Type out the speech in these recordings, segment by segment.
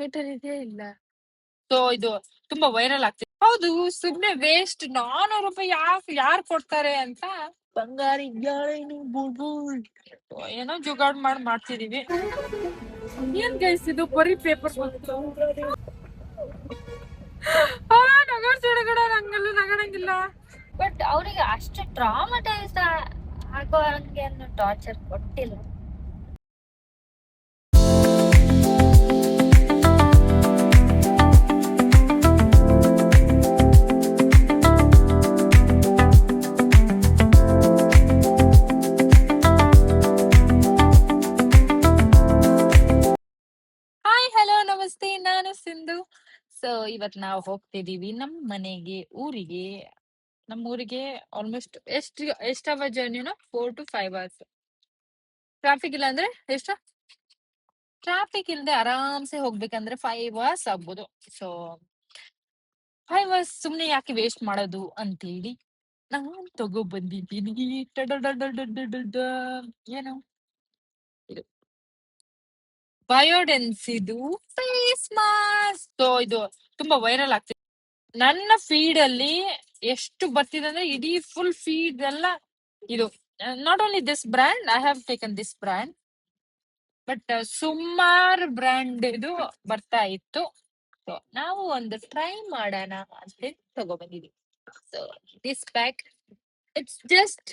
Metre ಇದೆ ಇಲ್ಲ. So ಇದು ತುಂಬಾ ವೈರಲ್ ಆಗ್ತಿದೆ. ಹೌದು, ಸುಮ್ನೆ ವೇಸ್ಟ್ 400 ರೂಪಾಯಿ ಯಾರು ಕೊಡ್ತಾರೆ ಅಂತ ಬಂಗಾರಿ ಏನೋ ಜುಗಾಡ್ ಮಾಡ್ತಿದೀವಿ. ಏನ್ ಗೈಸ್ ಇದು ಬರೀ ಪೇಪರ್ ನಗಡಂಗಿಲ್ಲ. ಬಟ್ ಅವ್ರಿಗೆ ಅಷ್ಟು ಟ್ರಾಮಟೈಸ್ ಆಗೋ ಹಂಗೆ ಟಾರ್ಚರ್ ಕೊಟ್ಟಿಲ್ಲ. ನಮಸ್ತೆ, ನಾನು ಸಿಂಧು. ಸೊ ಇವತ್ ನಾವು ಹೋಗ್ತಿದೀವಿ ಊರಿಗೆ. ನಮ್ಮ ಊರಿಗೆ ಆಲ್ಮೋಸ್ಟ್ ಎಷ್ಟು ಅವರ್ ಜರ್ನಿನ 4 to 5 hours. ಟ್ರಾಫಿಕ್ ಇಲ್ಲ ಅಂದ್ರೆ ಎಷ್ಟು? ಟ್ರಾಫಿಕ್ ಇಲ್ಲದೆ ಆರಾಮ್ಸೆ ಹೋಗ್ಬೇಕಂದ್ರೆ 5 hours ಆಗ್ಬೋದು. ಸೊ 5 hours ಸುಮ್ನೆ ಯಾಕೆ ವೇಸ್ಟ್ ಮಾಡೋದು ಅಂತೇಳಿ ನಾನು ತಗೋ ಬಂದಿದ್ದೀನಿ. ಏನು ಇದು ಬಯೋಡೆನ್ಸಿದು ಫೇಸ್ ಮಾಸ್ಕ್. ಸೊ ಇದು ತುಂಬಾ ವೈರಲ್ ಆಗ್ತಿದೆ. ನನ್ನ ಫೀಡ್ ಅಲ್ಲಿ ಎಷ್ಟು ಬರ್ತಿದೆ ಅಂದ್ರೆ ಇಡೀ ಫುಲ್ ಫೀಡ್ ಎಲ್ಲ ಇದು. Not only this brand, I have taken this brand, but ಸುಮಾರು ಬ್ರ್ಯಾಂಡ್ ಇದು ಬರ್ತಾ ಇತ್ತು. ಸೊ ನಾವು ಒಂದು ಟ್ರೈ ಮಾಡೋಣ ಅಂತ ತಗೊಬಂದಿದ್ವಿ. So this pack it's just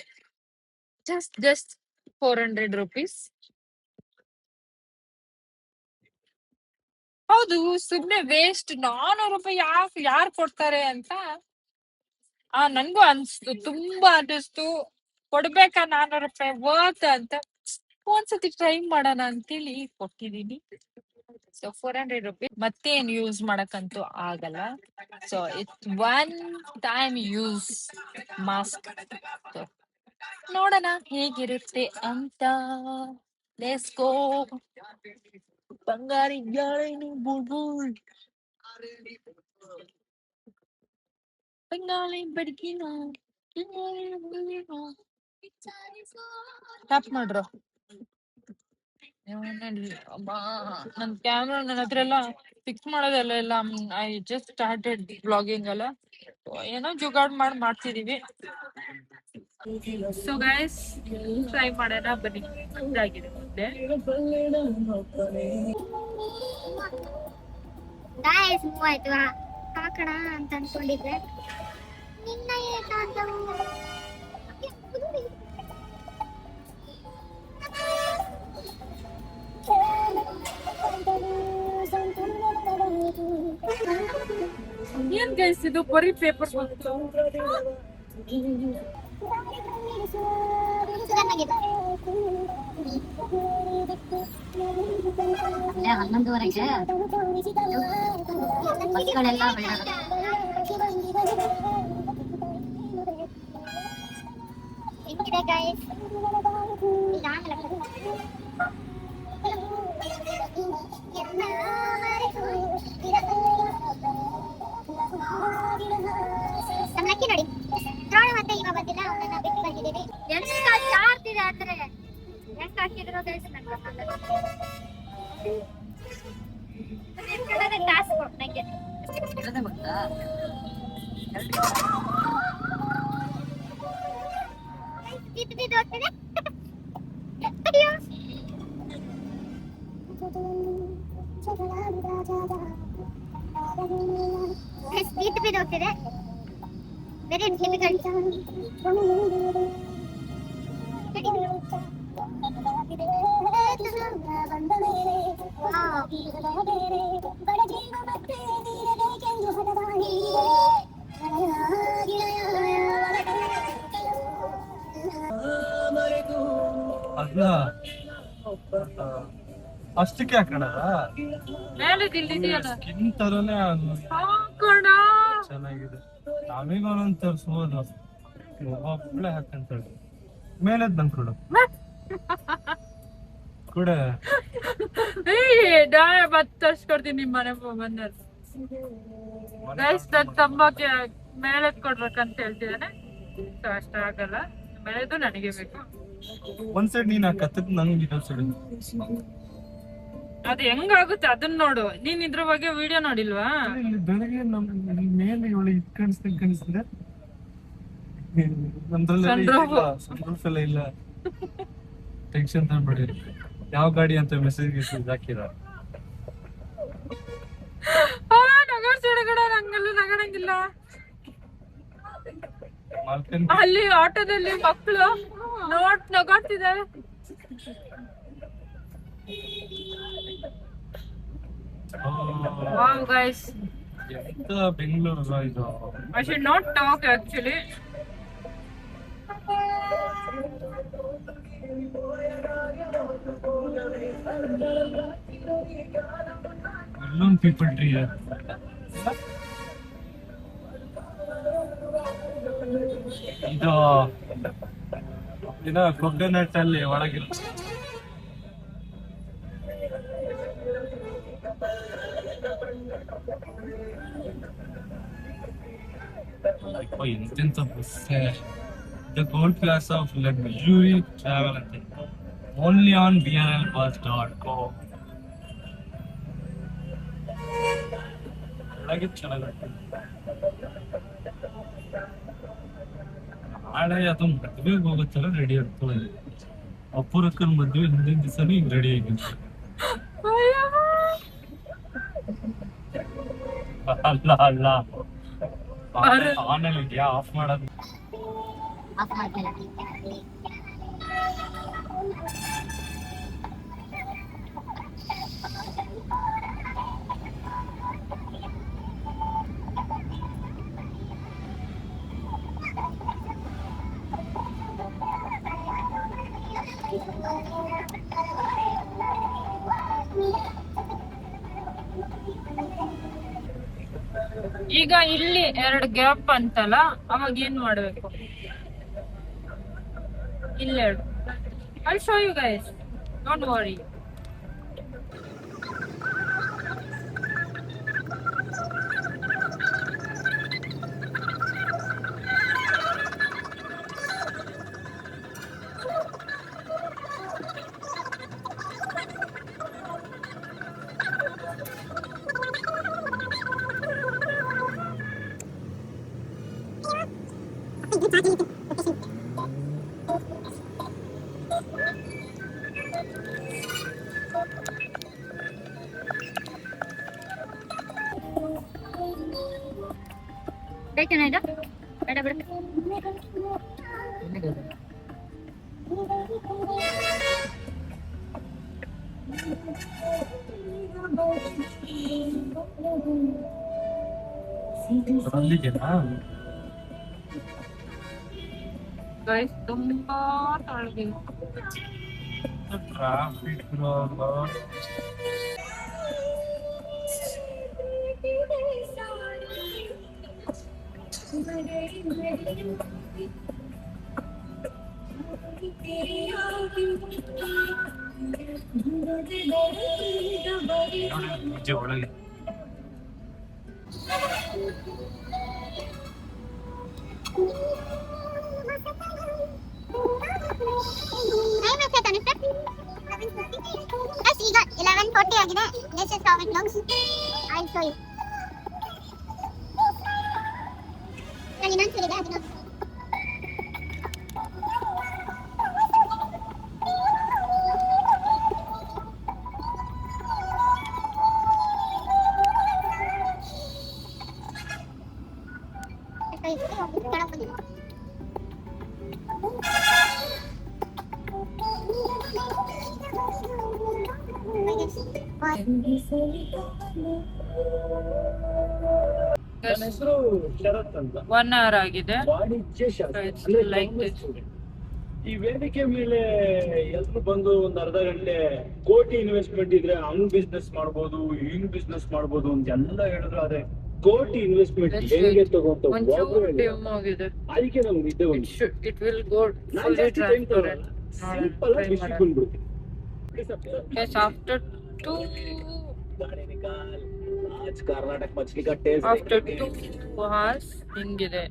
400 rupees. ಹೌದು, ಸುಮ್ನೆ ವೇಸ್ಟ್ 400 ರೂಪಾಯಿ ಯಾರು ಕೊಡ್ತಾರೆ ಅಂತ ನನ್ಗೂ ಅನ್ಸ್ತು, ತುಂಬಾ ಅನಿಸ್ತು. ಕೊಡ್ಬೇಕಾ 400 ರೂಪಾಯಿ ವರ್ತ್ ಅಂತ ಒಂದ್ಸತಿ ಟ್ರೈ ಮಾಡೋಣ ಅಂತೇಳಿ ಕೊಟ್ಟಿದೀನಿ. ಸೊ 400 rupees ಮತ್ತೇನ್ ಯೂಸ್ ಮಾಡಕ್ಕಂತೂ ಆಗಲ್ಲ. So it's one time use mask. ನೋಡೋಣ ಹೇಗಿರುತ್ತೆ ಅಂತ. Let's go. Bangari Bengali ಬಡ್ಗಿನ tap ಮಾಡ್ರು. ನನ್ ಕ್ಯಾಮ್ರಾ ನನ್ನ ಹತ್ರ ಎಲ್ಲ ಫಿಕ್ಸ್ ಮಾಡೋದೆಲ್ಲ ಇಲ್ಲ. ಐ ಜಸ್ಟ್ ಸ್ಟಾರ್ಟೆಡ್ ಬ್ಲಾಗಿಂಗ್ ಅಲ್ಲ, ಏನೋ ಜುಗಾಡ್ ಮಾಡ್ತಿದೀವಿ. ಸೊ ಗೈಸ್ ಟ್ರೈ ಮಾಡೋಣ ಬನ್ನಿ. ಇದಾಗಿದೆ ಮುಂದೆ ಆಯ್ತು ಹಾಕೋಣ ಅಂತ ಅನ್ಕೊಂಡಿದ್ರೆ ನಿನ್ನ ಏನ್ ಗೈಸ್ ಇದು ಬರೀ ಪೇಪರ್ ಅಲ್ಲೇ 11:30ಗೆ ಬಸ್ಗಳೆಲ್ಲ ಹೆಂಗಿದೆ ಗೈಸ್? ನಮ್ಮಕ್ಕಿ ನೋಡಿ ದ್ರೋಣ ಮತ್ತೆ ಇವ ಬಂದಿಲ್ಲ, ಅವನನ್ನ ಬಿಟ್ಟು ಬಂದಿದ್ದೀವಿ. ಎಂತ ಚಾರ್ಜ್ ಇದೆ ಅಂದ್ರೆ ಹೆಂಗ್ ಹಾಕಿದ್ರು ಗೈಸ್ ನಂಗೆ ಟಾಸ್ಕ್ ನಂಗೆ ಹೋಗ್ತಿದೆ. Very difficult. ಅಷ್ಟಕ್ಕೆ ಹಾಕೋಣದ ಮೇಲೆ ಸ್ಕಿನ್ ತರನೇ ಹಾಕೋಣ. ಚೆನ್ನಾಗಿದೆ. ನಮಗ ಒಂದೊಂದು ತರಿಸ್ಬೋದು, ಒಬ್ಬೊಬ್ಳೆ ಹಾಕಂತಾಳೆ ಮೇಲೆ ಬಂದ್ಕೊಡು ಕೂಡ ಮತ್ತೆ ತರ್ಸ್ಕೊಡ್ತೀನಿ ನಿಮ್ಮ ಮನೆ ಬಂದ ನನ್ ತಮ್ಮಕ್ಕೆ ಮೇಲೆದ್ ಕೊಡ್ಬೇಕಂತ ಹೇಳ್ತಿದ್ದಾನೆ. ಸೊ ಅಷ್ಟ ಆಗಲ್ಲ, ಮೇಲೆದು ನನಗೆ ಬೇಕು. ಒಂದ್ ಸೈಡ್ ನೀನ್ ಕತ್ತಕ್ ನಂಗೆ ಇನ್ನೊಂದ್ ಸೈಡ್ ಅದು ಹೆಂಗಾಗುತ್ತೆ ಅದನ್ನ ನೋಡು. ನೀನ್ ಇದ್ರ ಬಗ್ಗೆ ವಿಡಿಯೋ ನೋಡಿಲ್ವಾ? ಇಲ್ಲಿ ಬೆಳಗ್ಗೆ ನಮ್ ಮೇಲೆ ಇವಳು ಇದ್ ಕಾಣಿಸ್ತಿದೆ ಸನ್ರೂಫ್ ಎಲ್ಲ ಇಲ್ಲ. ಟೆನ್ಷನ್ ತಗೊಂಡ್ಬಿಡಿ. ಯಾವ ಗಾಡಿ ಅಂತ ಮೆಸೇಜ್ ಹಾಕಿದ ಹಂಗಲ್ಲ ನಗಣಂಗಿಲ್ಲ. ಅಲ್ಲಿ ಆಟೋದಲ್ಲಿ ಮಕ್ಕಳು ನಗಾಡ್ತಿದ್ದಾರೆ. Wow guys, ಎಂತ ಬೆಂಗಳೂರು ಇದು. I should not talk actually. Alone people tree here. ಇದು ಇದ ಕೊಕೊನಟ್ ಅಲ್ಲಿ ಒಳಗಿರುತ್ತೆ. ಎಂತೆಂತ bus. The gold class of luxury travel ಅಂತ ಓನ್ಲಿ ಆನ್ brlbus.com. ಒಳಗೆ ಚೆನ್ನಾಗಿರುತ್ತೆ. ನಾಳೆ ಅದು ಮದ್ವೆಗೆ ಹೋಗೋ ತರ ರೆಡಿ ಆಗ್ತದೆ. ಅಪೂರಕ್ಕನ ಮದ್ವೆ ಹಿಂದಿನ ದಿವಸನೇ ಈಗ ರೆಡಿ ಆಗಿತ್ತು. ಅಲ್ಲ ಆನಲ್ಲಿ ಇದೆಯಾ? ಆಫ್ ಮಾಡೋದು. ಆಫ್ ಮಾಡ್ತಿಲ್ಲ. ಈಗ ಇಲ್ಲಿ 2 ಗ್ಯಾಪ್ ಅಂತಲ್ಲ, ಅವಾಗ ಏನ್ ಮಾಡ್ಬೇಕು? ಇಲ್ಲಿ 2. I'll show you guys, don't worry. ಬೇಕೇನ ಇದು? ಬೇಡ ಬಿಡು. ಅಲ್ಲಿಗೆನಾ? ಗೈಸ್ ತುಂಬಾ ತಳಗಿದೆ. ಟ್ರಾಫಿಕ್ ಒಳಗೆ ಈಗ 11:40 ಆಗಿದೆ. This is how it looks. I'll show you. ಇನ್ನೊಂದು ಇದೆ ಅದನ್ನ ನನ್ನ ಹೆಸರು ಶರತ್ ಅಂತ. 1 hour ಆಗಿದೆ. ವಾಣಿಜ್ಯ ಶಾಸ್ತ್ರ Like this. ಈ ವೇದಿಕೆ ಮೇಲೆ ಎಲ್ರು ಬಂದು ಒಂದ್ ಅರ್ಧ ಗಂಟೆ ಕೋಟಿ ಇನ್ವೆಸ್ಟ್ಮೆಂಟ್ ಇದ್ರೆ ಹಂಗ್ ಬಿಸ್ನೆಸ್ ಮಾಡ್ಬೋದು, ಹಿಂಗ್ ಬಿಸ್ನೆಸ್ ಮಾಡ್ಬೋದು ಅಂತ ಎಲ್ಲ ಹೇಳಿದ್ರು. ಆದ್ರೆ ಕೋಟಿ ಇನ್ವೆಸ್ಟ್ಮೆಂಟ್ ಹೆಂಗೆ ತಗೊಂತ ಒಂಚೂರು dim ಆಗಿದೆ. ಅದಕ್ಕೆ ನಮ್ಗೆ ನಿದ್ದೆ ಬಂತು. It will go non fully ಜಾಸ್ತಿ ಟೈಮ್ transparent. ಸಿಂಪಲ್ ಆಗಿ ವಿಷಯಕ್ಕೆ ಬಂದ್ಬಿಡ್ತೀನಿ. Yes, after 2 आज कर्नाटक मछली का टेस्ट after 2 hours ಹಿಂಗಿದೆ.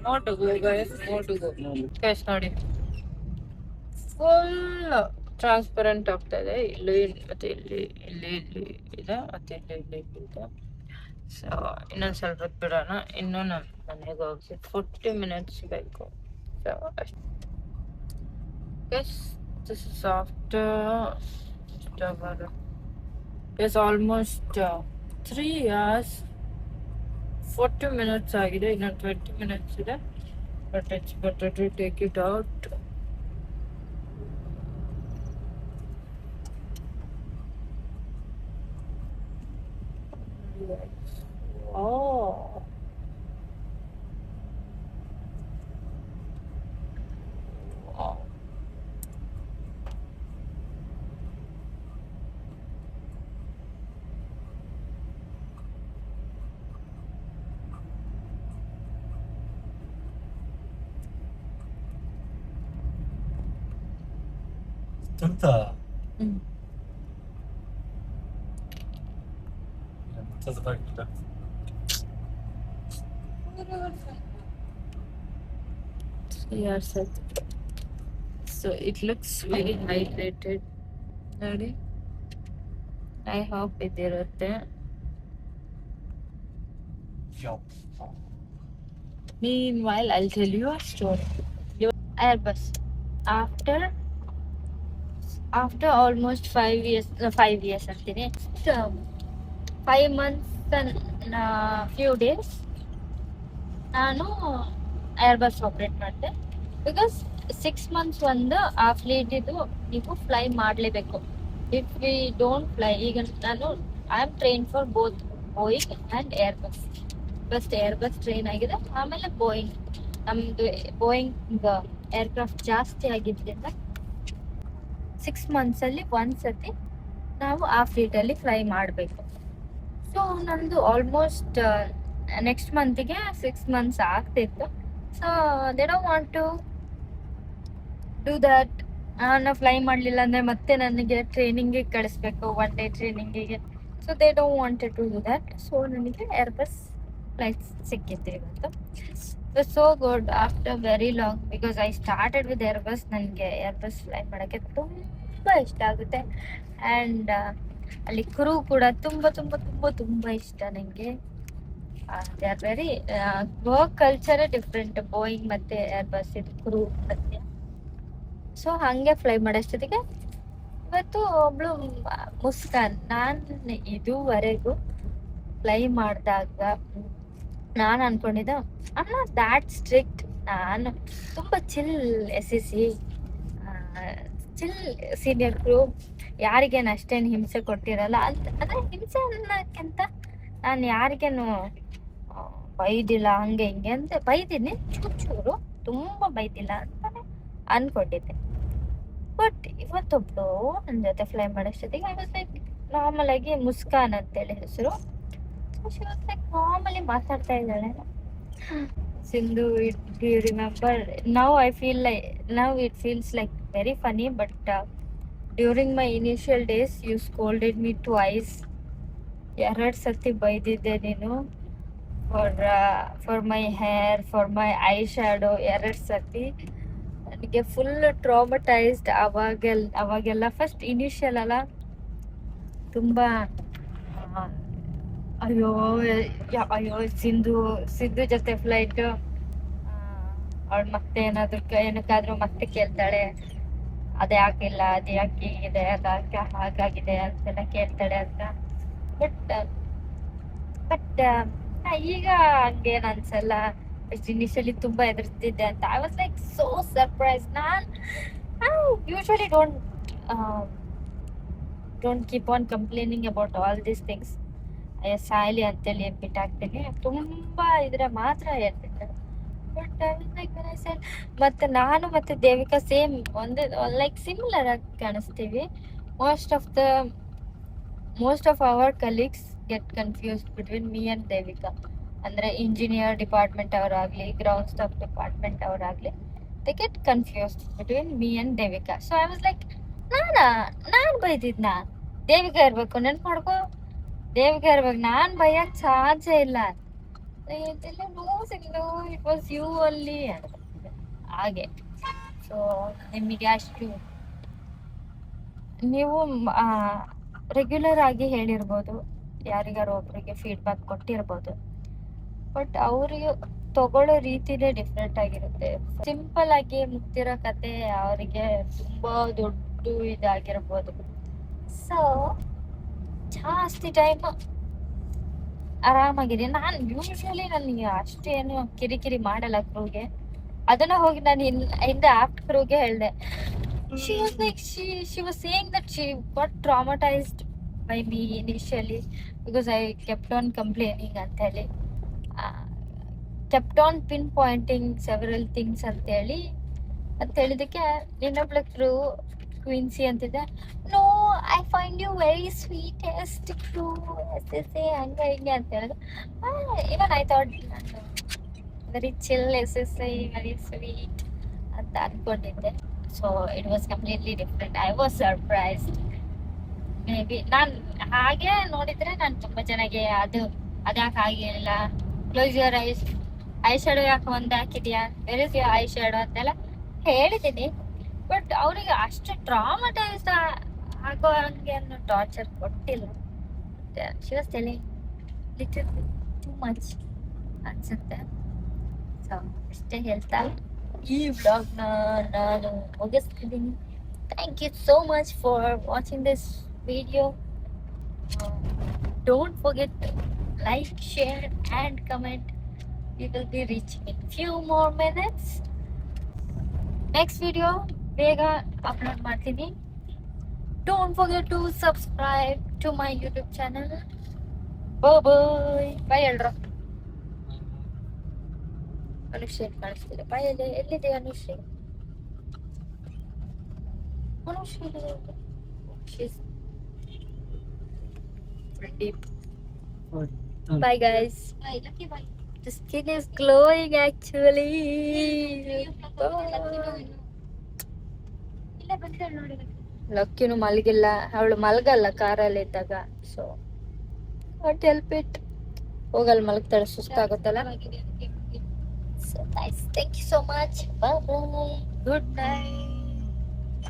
More to go guys, more to go. Guys ನೋಡಿ, full ಟ್ರಾನ್ಸ್ಪರೆಂಟ್ ಆಗ್ತಾ ಇದೆ. ಇಲ್ಲಿ ಮತ್ತೆ ಇಲ್ಲಿ ಇಲ್ಲಿ ಇಲ್ಲಿ ಇದೆ, ಮತ್ತೆ ಇಲ್ಲಿ ಇಲ್ಲಿ ಇದೆ. ಸೊ ಇನ್ನೊಂದು ಸ್ವಲ್ಪ ಹೊತ್ತು ಬಿಡೋಣ. ಇನ್ನೂ ನಮ್ಮ ಮನೆಗೆ ಹೋಗಿ 40 ಮಿನಿಟ್ಸ್ ಬೇಕು. ಸೊ ಅಷ್ಟು. Yes, this is after as almost 3 hours 40 minutes ಆಗಿದೆ. ಇನ್ನೊಂದು 20 ಮಿನಿಟ್ಸ್ ಇದೆ. But it's better to take it out. Oh. Wow. ಎಂತ ಎಂತದು ಬಾಕಿಲ್ಲ. Yes, sir. So it looks very hydrated. ನೋಡಿ, I hope ಇದಿರುತ್ತೆ. Meanwhile, I'll tell you a story. Airbus. After almost 5 years ಅಂತೀನಿ. 5 months and few days ನಾನು Airbus operate ಮಾಡಿದೆ. Because 6 months ಒಂದು ಆ fleet ಇದು ನೀವು ಫ್ಲೈ ಮಾಡಲೇಬೇಕು. ಇಫ್ ವಿ ಡೋಂಟ್ ಫ್ಲೈ, ಈಗ ನಾನು I am train for both Boeing and Airbus. First Airbus train ಆಗಿದೆ, ಆಮೇಲೆ ಬೋಯಿಂಗ್. ನಮ್ಮದು ಬೋಯಿಂಗ್ ಏರ್ಕ್ರಾಫ್ಟ್ ಜಾಸ್ತಿ ಆಗಿದ್ದರಿಂದ 6 months ಅಲ್ಲಿ ಒಂದ್ಸತಿ ನಾವು ಆ ಫ್ಲೀಟಲ್ಲಿ ಫ್ಲೈ ಮಾಡಬೇಕು. ಸೊ ನಂದು ಆಲ್ಮೋಸ್ಟ್ ನೆಕ್ಸ್ಟ್ ಮಂತಿಗೆ 6 months ಆಗ್ತಿತ್ತು. So they don't want to do that. ನಾನು ಫ್ಲೈ ಮಾಡಲಿಲ್ಲ ಅಂದರೆ ಮತ್ತೆ ನನಗೆ ಟ್ರೈನಿಂಗಿಗೆ ಕಳಿಸ್ಬೇಕು, 1 day ಟ್ರೈನಿಂಗಿಗೆ. So they don't wanted to do that. So ನನಗೆ ಏರ್ಬಸ್ ಫ್ಲೈಟ್ ಸಿಕ್ಕಿತ್ತು ಇವತ್ತು. So good after very long, because I started with Airbus. ನನಗೆ ಏರ್ಬಸ್ ಫ್ಲೈ ಮಾಡೋಕ್ಕೆ ತುಂಬ ಇಷ್ಟ ಆಗುತ್ತೆ. ಆ್ಯಂಡ್ ಅಲ್ಲಿ ಕ್ರೂ ಕೂಡ ತುಂಬ ತುಂಬ ತುಂಬ ತುಂಬ ಇಷ್ಟ ನನಗೆ. ದೇ ಆರ್ ವೆರಿ ವರ್ಕ್ ಕಲ್ಚರೇ ಡಿಫ್ರೆಂಟ್ ಬೋಯಿಂಗ್ ಮತ್ತು ಏರ್ಬಸ್ ಇದು ಕ್ರೂ ಮಧ್ಯೆ. ಸೊ ಹಾಗೆ ಫ್ಲೈ ಮಾಡೋಷ್ಟೊತ್ತಿಗೆ ಇವತ್ತು ಒಬ್ಳು ಮುಸ್ಕಾನ್, ನಾನು ಇದುವರೆಗೂ ಫ್ಲೈ ಮಾಡಿದಾಗ ನಾನು ಅನ್ಕೊಂಡಿದ್ದೆ I am not that strict, ನಾನು ತುಂಬ ಚಿಲ್ SEC ಚಿಲ್ ಸೀನಿಯರ್ ಕ್ರೂ, ಯಾರಿಗೇನು ಅಷ್ಟೇನು ಹಿಂಸೆ ಕೊಟ್ಟಿರಲ್ಲ ಅಂತ. ಅಂದರೆ ಹಿಂಸೆ ಅನ್ನೋಕ್ಕಿಂತ ನಾನು ಯಾರಿಗೇನು ಬೈದಿಲ್ಲ ಹಂಗೆ ಹಿಂಗೆ ಅಂತ. ಬೈದಿನಿ ಚೂರು, ತುಂಬ ಬೈದಿಲ್ಲ ಅಂತಾನೆ ಅನ್ಕೊಂಡಿದ್ದೆ. ಬಟ್ ಇವತ್ತೊಬ್ಳು ನನ್ನ ಜೊತೆ ಫ್ಲೈ ಮಾಡೋಷ್ಟೊತ್ತಿಗೆ ಐ ವಾಸ್ ಲೈಕ್ ನಾರ್ಮಲ್ ಆಗಿ ಮುಸ್ಕಾನ್ ಅಂತೇಳಿ ಹೆಸರು. ಶಿ ವಾಸ್ ಲೈಕ್ ನಾರ್ಮಲಿ ಮಾತಾಡ್ತಾ ಇದ್ದಾಳೆ. Sindhu, do you remember? Now I feel like, now it feels like very funny, but during my initial days you scolded me twice. 2 ಸತಿ ಬೈದಿದ್ದೆ ನೀನು for my hair, for my eye shadow. 2 ಸತಿ ನನಗೆ full ಟ್ರಾಮಟೈಸ್ಡ್. ಅವಾಗೆಲ್ಲ first initial ಅಲ್ಲ, ತುಂಬ ಅಯ್ಯೋ ಸಿಂಧು ಜೊತೆ ಫ್ಲೈಟ್. ಅವಳು ಮತ್ತೆ ಏನಕ್ಕಾದ್ರೂ ಮತ್ತೆ ಕೇಳ್ತಾಳೆ, ಅದೇ ಆಗಿಲ್ಲ, ಅದು ಯಾಕೆ ಹೀಗಿದೆ, ಅದಕ್ಕೆ ಹಾಗಾಗಿದೆ ಅಂತೆಲ್ಲ ಕೇಳ್ತಾಳೆ ಅಂತ. ಬಟ್ ಈಗ ಹಂಗೇನು ಅನ್ಸಲ್ಲ. ಇನಿಷಿಯಲಿ ತುಂಬ ಎದುರಿಸ್ತಿದ್ದೆ ಅಂತ. I was like so surprise. ನಾನು usually don't keep on complaining about all these things. Saili ಅಂತೇಳಿ ಬಿಟ್ಟಾಗ್ತೀನಿ. ತುಂಬ ಇದ್ರೆ ಮಾತ್ರ ಹೇಳ್ತಿದ್ದೆ. ಬಟ್ ಲೈಕ್ ಮತ್ತೆ ನಾನು ಮತ್ತೆ ದೇವಿಕಾ ಸೇಮ್ ಒಂದೇ, ಲೈಕ್ ಸಿಮಿಲರ್ ಆಗಿ ಕಾಣಿಸ್ತೀವಿ. Most of our colleagues get confused between me and Devika. ಅಂದರೆ ಇಂಜಿನಿಯರ್ ಡಿಪಾರ್ಟ್ಮೆಂಟ್ ಅವರಾಗಲಿ, ಗ್ರೌಂಡ್ ಸ್ಟಾಫ್ ಡಿಪಾರ್ಟ್ಮೆಂಟ್ ಅವರಾಗಲಿ, they get confused between me and Devika. So I was like ನಾನು ಬೈದಿದ್ನಾ? ದೇವಿಕಾ ಇರಬೇಕು, ನೆನ್ಪು ಮಾಡ್ಕೋ, ದೇವಿಕಾ ಇರ್ಬೇಕು, ನಾನು ಬೈಯಕ್ಕೆ ಚಾನ್ಸೇ ಇಲ್ಲ. ಇಟ್ ವಾಸ್ ಯು ಅಲ್ಲಿ ಹಾಗೆ. ಸೊ ನಿಮಗೆ ಅಷ್ಟು ನೀವು ರೆಗ್ಯುಲರ್ ಆಗಿ ಹೇಳಿರ್ಬೋದು, ಯಾರಿಗಾರು ಒಬ್ರಿಗೆ ಫೀಡ್ಬ್ಯಾಕ್ ಕೊಟ್ಟಿರ್ಬೋದು, ಬಟ್ ಅವ್ರಿಗೆ ತಗೊಳ್ಳೋ ರೀತಿನೇ ಡಿಫ್ರೆಂಟ್ ಆಗಿರುತ್ತೆ. ಸಿಂಪಲ್ ಆಗಿ ಮುಗ್ದಿರೋ ಕತೆ ಅವರಿಗೆ ತುಂಬಾ ದೊಡ್ಡ ಇದಾಗಿರ್ಬೋದು. ಸೊ ಜಾಸ್ತಿ ಟೈಮ್ ಆರಾಮಾಗಿದೆ. ನಾನು ಯೂಶಲಿ ನನಗೆ ಅಷ್ಟೇನು ಕಿರಿಕಿರಿ ಮಾಡಲ್ಲ ಕ್ರೂಗೆ. ಅದನ್ನ ಹೋಗಿ ನಾನು ಹಿಂದೆ ಆಫ್ಟರ್ ಕ್ರೂಗೆ ಹೇಳಿದೆ. She was like, she was saying that she got traumatized by me initially because I kept on complaining ಅಂತೇಳಿ, kept on pinpointing several things ಅಂತ ಹೇಳಿದಕ್ಕೆ ಇನ್ನೊಬ್ಳ ಕ್ರೂ ಕ್ವೀನ್ಸಿ ಅಂತಿದ್ದೆ, no I find you very sweetest crew as ಹಂಗೆ ಹಿಂಗೆ ಅಂತ ಹೇಳಿದ್ರು. Even I thought ನಾನು very chill SSI, very sweet ಅಂತ ಅನ್ಕೊಂಡಿದ್ದೆ. So it was completely different. I was surprised. Maybe ನಾನು ಹಾಗೆ ನೋಡಿದ್ರೆ ನಾನು ತುಂಬಾ ಚೆನ್ನಾಗಿ ಅದ್ಯಾಕೆ ಆಗಿಲ್ಲ, ಕ್ಲೋಸ್ ಯುವರ್ ಐ ಶಾಡೋ ಯಾಕೆ ಒಂದು ಹಾಕಿದ್ಯಾ, where is your eye shadow ಅಂತೆಲ್ಲ ಹೇಳಿದ್ದೀನಿ. ಬಟ್ ಅವರಿಗೆ ಅಷ್ಟು ಟ್ರಾಮಟೈಸ್ ಆಗೋ ಹಂಗೆ ಅನ್ನೋ ಟಾರ್ಚರ್ ಕೊಟ್ಟಿಲ್ಲ. She was telling little too much ಅನ್ಸುತ್ತೆ. ಸೊ ಅಷ್ಟೇ ಹೇಳ್ತಾ ಈ ವ್ಲಾಗ್ನ ನಾನು ಮುಗಿಸ್ತಿದ್ದೀನಿ. Thank you so much for watching this video. Don't forget to like, share and comment. We will be reaching in few more minutes. Next video ಬೇಗ upload ಮಾಡ್ತೀನಿ. Don't forget to subscribe to my YouTube channel. Bye bye ಎಲ್ರು. ಅನುಶ್ರೀ ಕಾಣಿಸ್ತಿಲ್ಲ. ಬಾಯ್ ಎಲ್ಲಿದೆ Anushree? She's deep. Bye guys. Bye. Lucky bye. The skin is glowing actually. ಲಕ್ಕಿನು ಮಲಗಿಲ್ಲ, ಅವಳು ಮಲಗಲ್ಲ ಕಾರಲ್ಲಿ ಇದ್ದಾಗ. So what help it, ಹೋಗಲ್ ಮಲಗ್ತಾಳೆ, ಸುಸ್ತಾಗುತ್ತಲ್ಲ. So nice. Thank you so much. Bye bye. Good night.